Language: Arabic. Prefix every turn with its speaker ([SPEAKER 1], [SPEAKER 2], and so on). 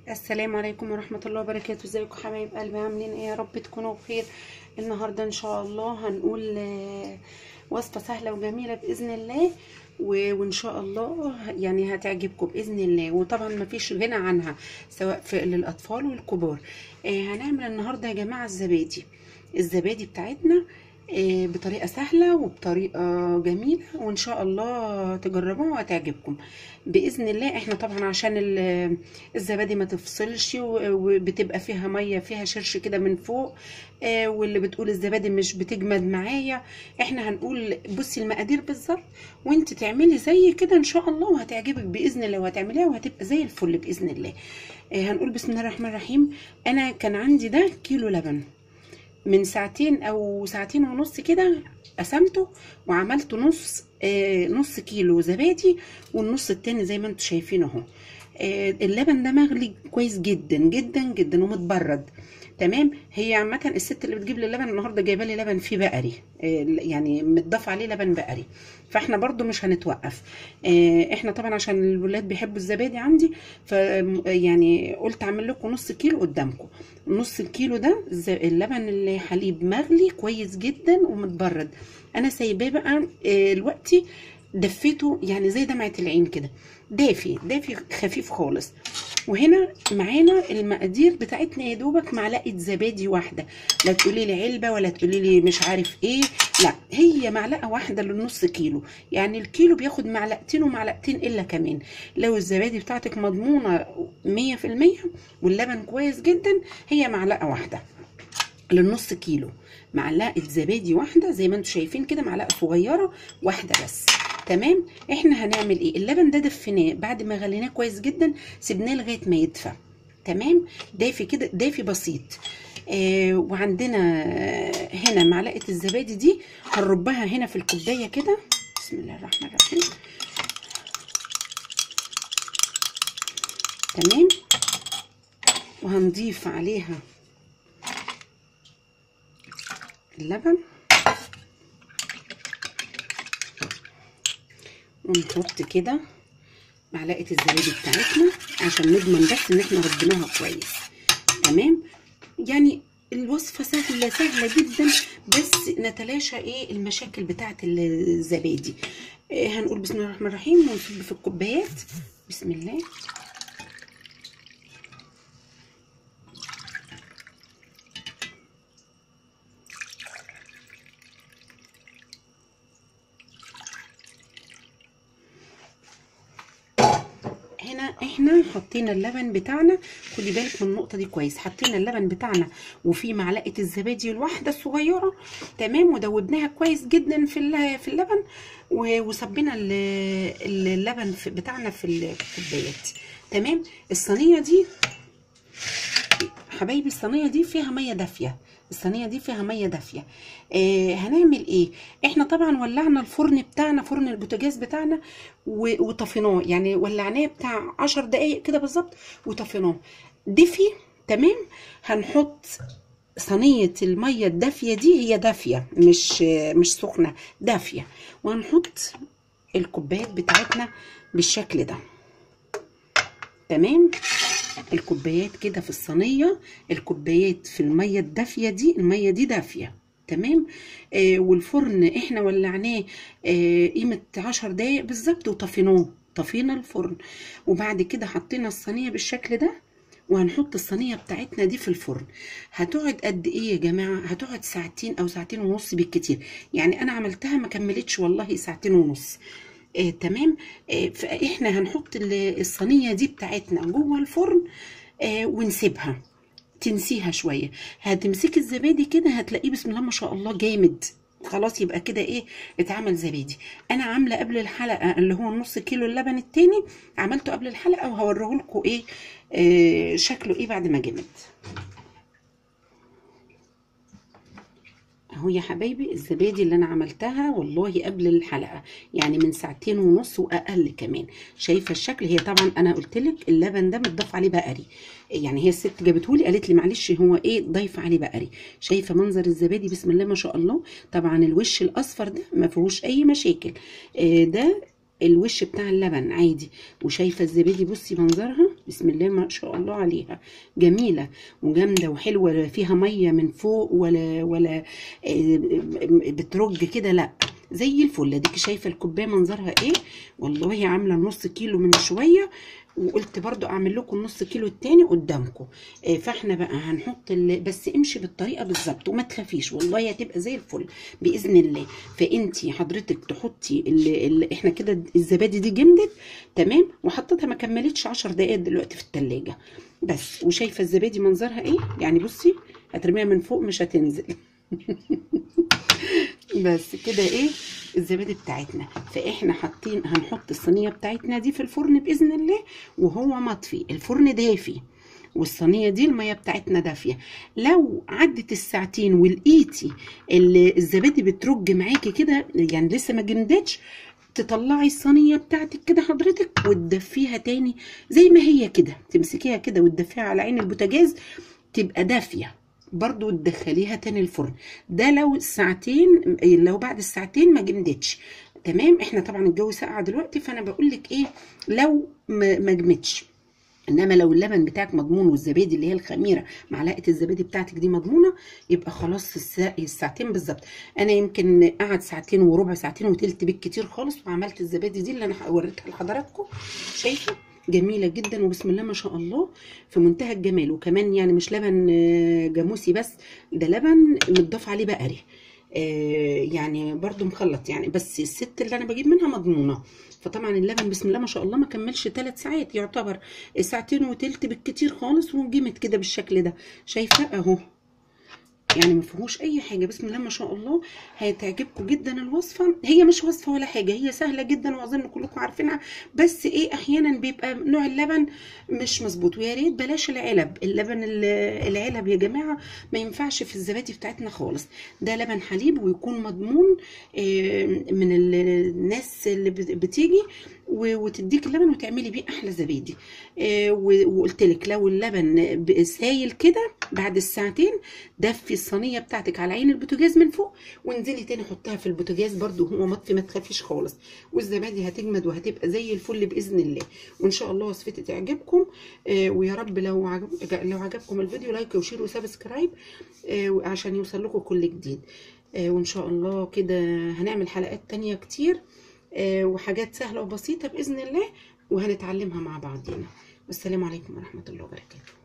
[SPEAKER 1] السلام عليكم ورحمة الله وبركاته. ازيكم حبايب قلبي؟ عاملين ايه؟ يا رب تكونوا بخير. النهاردة ان شاء الله هنقول وصفة سهلة وجميلة بإذن الله، وان شاء الله يعني هتعجبكم بإذن الله، وطبعا مفيش غنى عنها سواء للأطفال والكبار. هنعمل النهاردة يا جماعة الزبادي بتاعتنا بطريقة سهلة وبطريقة جميلة، وان شاء الله تجربوها وهتعجبكم باذن الله. احنا طبعا عشان الزبادي ما تفصلش وبتبقى فيها ميه، فيها شرش كده من فوق، واللي بتقول الزبادي مش بتجمد معايا، احنا هنقول بصي المقادير بالظبط وانت تعملي زي كده ان شاء الله وهتعجبك باذن الله، وهتعمليها وهتبقى زي الفل باذن الله. هنقول بسم الله الرحمن الرحيم. انا كان عندي ده كيلو لبن، من ساعتين او ساعتين ونص كده قسمته وعملت نص كيلو زبادي، والنص التاني زي ما انتم شايفين اهو. اللبن ده مغلي كويس جدا جدا جدا ومتبرد. تمام. هي عامه الست اللي بتجيب لي اللبن النهارده جايبه لي لبن فيه بقري، يعني متضاف عليه لبن بقري، فاحنا برضو مش هنتوقف. احنا طبعا عشان الولاد بيحبوا الزبادي عندي، ف يعني قلت اعمل لكم نص كيلو قدامكم. نص الكيلو ده اللبن الحليب مغلي كويس جدا ومتبرد. انا سايباه بقى دلوقتي، دفيته يعني زي دمعه العين كده، دافي دافي خفيف خالص. وهنا معانا المقادير بتاعتنا، يا دوبك معلقه زبادي واحده، لا تقولي لي علبه ولا تقولي لي مش عارف ايه، لا هي معلقه واحده للنص كيلو، يعني الكيلو بياخد معلقتين ومعلقتين الا كمان. لو الزبادي بتاعتك مضمونه 100% واللبن كويس جدا، هي معلقه واحده للنص كيلو، معلقه زبادي واحده زي ما انتم شايفين كده، معلقه صغيره واحده بس. تمام. احنا هنعمل ايه؟ اللبن ده دفيناه بعد ما غليناه كويس جدا، سيبناه لغايه ما يدفى. تمام. دافي كده، دافي بسيط. وعندنا هنا معلقه الزبادي دي هنربها هنا في الكوبايه كده. بسم الله الرحمن الرحيم. تمام. وهنضيف عليها اللبن، ونحط كده معلقه الزبادي بتاعتنا عشان نضمن بس ان احنا ربيناها كويس. تمام. يعني الوصفه سهله سهله جدا، بس نتلاشى المشاكل بتاعه الزبادي. هنقول بسم الله الرحمن الرحيم ونصب في الكوبايات. بسم الله. هنا احنا حطينا اللبن بتاعنا، خدي بالك من النقطه دي كويس، حطينا اللبن بتاعنا وفي معلقه الزبادي الواحده الصغيره. تمام. ودوبناها كويس جدا في اللبن، وصبينا اللبن بتاعنا في الكوبايات. تمام. الصينيه دي حبايبي، الصينيه دي فيها ميه دافيه، الصينيه دي فيها ميه دافيه. هنعمل ايه؟ احنا طبعا ولعنا الفرن بتاعنا، فرن البوتاجاز بتاعنا، وطفيناه، يعني ولعناه بتاع 10 دقايق كده بالظبط وطفيناه دفي. تمام. هنحط صينيه الميه الدافيه دي، هي دافيه مش سخنه، دافيه، وهنحط الكوبايات بتاعتنا بالشكل ده. تمام. الكوبايات كده في الصينيه، الكوبايات في الميه الدافيه دي، الميه دي دافيه. تمام. والفرن احنا ولعناه قيمه 10 دقايق بالظبط وطفيناه، طفينا الفرن. وبعد كده حطينا الصينيه بالشكل ده، وهنحط الصينيه بتاعتنا دي في الفرن. هتقعد قد ايه يا جماعه؟ هتقعد ساعتين او ساعتين ونص بالكتير، يعني انا عملتها ما كملتش والله ساعتين ونص. تمام. فاحنا هنحط الصينيه دي بتاعتنا جوه الفرن، ونسيبها تنسيها شويه. هتمسكي الزبادي كده هتلاقيه بسم الله ما شاء الله جامد، خلاص يبقى كده اتعمل زبادي. انا عامله قبل الحلقه اللي هو نص كيلو اللبن التاني، عملته قبل الحلقه وهوريه لكم شكله بعد ما جمد اهو يا حبايبي. الزبادي اللي انا عملتها والله قبل الحلقه، يعني من ساعتين ونص واقل كمان. شايفه الشكل؟ هي طبعا انا قلت لك اللبن ده متضاف عليه بقري، يعني هي الست جابته لي قالت لي معلش هو ضايف عليه بقري. شايفه منظر الزبادي بسم الله ما شاء الله. طبعا الوش الاصفر ده ما فيهوش اي مشاكل، ده الوش بتاع اللبن عادي. وشايفه الزبادي بصي منظرها بسم الله ما شاء الله عليها، جميله وجامده وحلوه، لا فيها ميه من فوق ولا بترج كده، لا زي الفل. اديكي شايفه الكوبايه منظرها ايه، والله عامله نص كيلو من شويه، وقلت برضو اعمل لكم نص كيلو التاني قدامكم. فاحنا بقى هنحط بس امشي بالطريقه بالظبط وما تخافيش، والله هتبقى زي الفل باذن الله. فانتي حضرتك تحطي احنا كده الزبادي دي جمدت تمام، وحطيتها ما كملتش 10 دقائق دلوقتي في التلاجة بس. وشايفه الزبادي منظرها ايه يعني، بصي هترميها من فوق مش هتنزل. بس كده ايه الزبادي بتاعتنا. فاحنا هنحط الصينيه بتاعتنا دي في الفرن باذن الله، وهو مطفي الفرن دافي، والصينيه دي الميه بتاعتنا دافيه. لو عدت الساعتين ولقيتي الزبادي بترج معاكي كده يعني لسه ما جمدتش، تطلعي الصينيه بتاعتك كده حضرتك وتدفيها تاني زي ما هي كده، تمسكيها كده وتدفيها على عين البوتاجاز تبقى دافيه برضو، تدخليها تاني الفرن. ده لو الساعتين، لو بعد الساعتين ما جمدتش تمام. احنا طبعا الجو ساقع دلوقتي، فانا بقول لك ايه لو ما جمدتش. انما لو اللبن بتاعك مضمون والزبادي اللي هي الخميره معلقه الزبادي بتاعتك دي مضمونه، يبقى خلاص الساعتين بالظبط. انا يمكن قعد ساعتين وربع، ساعتين وتلت بالكتير خالص، وعملت الزبادي دي اللي انا وريتها لحضراتكم. شايفه جميله جدا وبسم الله ما شاء الله في منتهى الجمال. وكمان يعني مش لبن جاموسي بس، ده لبن متضاف عليه بقري يعني برضو مخلط يعني، بس الست اللي انا بجيب منها مضمونه. فطبعا اللبن بسم الله ما شاء الله ما كملش 3 ساعات، يعتبر ساعتين وتلت بالكتير خالص، وجمت كده بالشكل ده. شايفه اهو يعني ما فيهوش اي حاجه، بسم الله ما شاء الله. هتعجبكم جدا الوصفه، هي مش وصفه ولا حاجه، هي سهله جدا واظن كلكم عارفينها. بس ايه احيانا بيبقى نوع اللبن مش مظبوط، ويا ريت بلاش العلب. اللبن العلب يا جماعه ما ينفعش في الزبادي بتاعتنا خالص. ده لبن حليب ويكون مضمون من الناس اللي بتيجي وتديك اللبن وتعملي بيه احلى زبادي. وقلت لك لو اللبن سايل كده بعد الساعتين، دفي الصينيه بتاعتك على عين البوتاجاز من فوق، وانزلي تاني حطها في البوتاجاز برده هو مطفي، ما تخافيش خالص. والزبادي هتجمد وهتبقى زي الفل باذن الله. وان شاء الله وصفتي تعجبكم. ويا رب لو عجبكم الفيديو لايك وشير وسبسكرايب عشان يوصل لكم كل جديد. وان شاء الله كده هنعمل حلقات تانية كتير وحاجات سهله وبسيطه باذن الله، وهنتعلمها مع بعضينا. والسلام عليكم ورحمه الله وبركاته.